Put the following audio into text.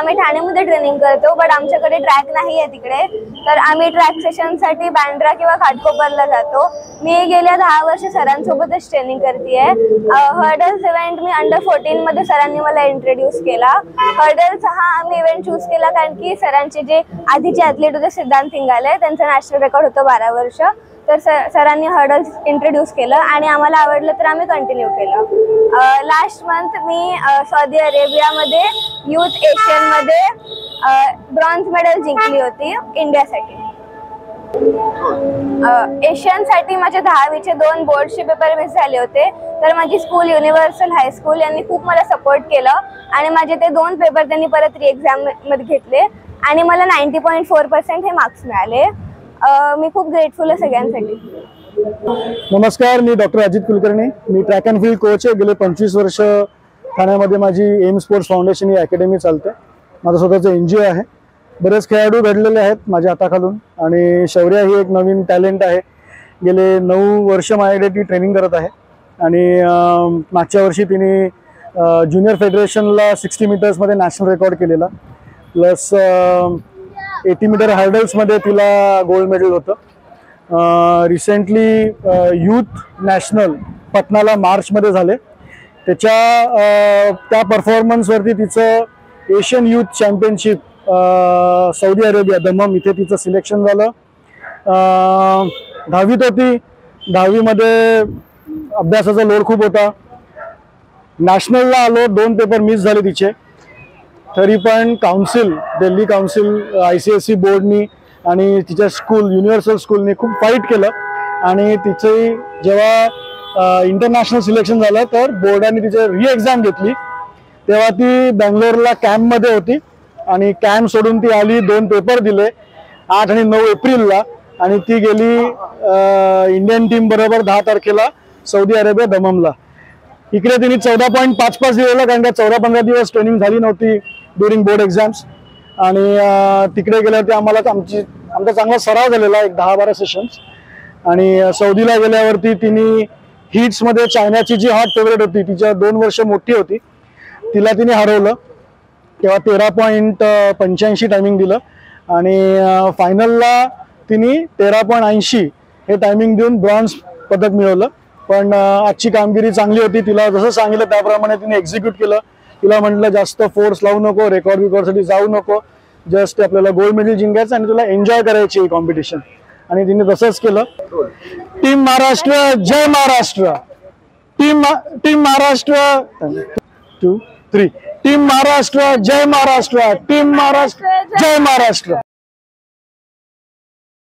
आम्ही ठाण्यामध्ये ट्रेनिंग करतो, बट आमच्याकडे ट्रॅक नाही आहे तिकडे, तर आम्ही ट्रॅक सेशनसाठी बँड्रा किंवा घाटकोपरला जातो। मी गेल्या 10 वर्ष सरांसोबतच ट्रेनिंग करते आहे। हर्डल्स इव्हेंट मी अंडर 14 मध्ये सरांनी मला इंट्रोड्यूस केला। हर्डल्स हा आम्ही इव्हेंट चूज केला कारण की सरांचे जे आधीचे ॲथलीट होते सिद्धांत थिंगाले, त्यांचा नॅशनल रेकॉर्ड होतं 12 वर्ष, तर सरांनी हर्डल्स इंट्रोड्यूस केलं आणि आम्हाला आवडलं तर आम्ही कंटिन्यू केलं। लास्ट मंथ मी सौदी अरेबियामध्ये यूथ एशियनमध्ये ब्रॉन्झ मेडल जिंकली होती इंडियासाठी। एशियनसाठी माझे 10वीचे 2 बोर्डचे पेपर मिस झाले होते, तर माझी स्कूल युनिव्हर्सल हायस्कूल यांनी खूप मला सपोर्ट केलं आणि माझे ते 2 पेपर त्यांनी परत री-एक्झाम मध्ये घेतले आणि मला 90.4% हे मार्क्स मिळाले। मी खूप ग्रेटफुल आहे सगळ्यांसाठी। नमस्कार, मी डॉक्टर अजित कुलकर्णी। मी ट्रॅक अँड फील्ड कोच आहे। गेले 25 वर्ष ठाण्यामध्ये माझी एम स्पोर्ट्स फाउंडेशन ही अकॅडमी चालते। माझं स्वतःचं NGO आहे। बरेच खेळाडू घडलेले आहेत माझ्या हाताखालून आणि शौर्या ही एक नवीन टॅलेंट आहे। गेले 9 वर्ष माझ्याकडे ती ट्रेनिंग करत आहे आणि मागच्या वर्षी तिने ज्युनियर फेडरेशनला 60 मीटर्समध्ये नॅशनल रेकॉर्ड केलेला, प्लस 80 मीटर हर्डल्समध्ये तिला गोल्ड मेडल होतं। रिसेंटली यूथ नॅशनल पटनाला मार्चमध्ये झाले, त्या परफॉर्मन्सवरती तिचं Asian youth championship Saudi Arabia Dammam इथे तिचं सिलेक्शन झालं। 10वीत होती, 10वीमध्ये अभ्यासाचा लोड खूप होता। नॅशनलला आलो, 2 पेपर मिस झाले तिचे, तरी पण काउन्सिल, दिल्ली काउन्सिल, ICSE बोर्डनी आणि तिच्या स्कूल युनिव्हर्सल स्कूलने खूप फाईट केलं आणि तिचे जेव्हा इंटरनॅशनल सिलेक्शन झालं तर बोर्डाने तिचे री-एक्झाम घेतली, तेव्हा ती बेंगलोरला कॅम्पमध्ये होती आणि कॅम्प सोडून ती आली, 2 पेपर दिले 8 आणि 9 एप्रिलला आणि ती गेली इंडियन टीम बरोबर 10 तारखेला सौदी अरेबिया दममला। इकडे तिने 14.55 दिलेला, कारण का 14-15 दिवस ट्रेनिंग झाली नव्हती ड्युरिंग बोर्ड एक्झाम्स आणि तिकडे गेल्यावरती आमचा चांगला सराव झालेला, एक 10-12 सेशन्स। आणि सौदीला गेल्यावरती तिने हिट्समध्ये चायनाची जी हॉट फेवरेट होती, तिच्या 2 वर्ष मोठी होती, तिला तिने हरवलं, तेव्हा 13.85 टायमिंग दिलं आणि फायनलला तिने 13.80 हे टायमिंग देऊन ब्रॉन्झ पदक मिळवलं। पण आजची कामगिरी चांगली होती, तिला जसं सांगितलं त्याप्रमाणे तिने एक्झिक्यूट केलं। तिला म्हटलं जास्त फोर्स लावू नको, रेकॉर्डसाठी जाऊ नको, जस्ट आपल्याला गोल्ड मेडल जिंकायचं आणि तुला एन्जॉय करायची ही कॉम्पिटिशन, आणि तिने तसंच केलं। टीम महाराष्ट्र जय महाराष्ट्र, टीम महाराष्ट्र 2, 3, टीम महाराष्ट्र जय महाराष्ट्र, टीम महाराष्ट्र जय महाराष्ट्र।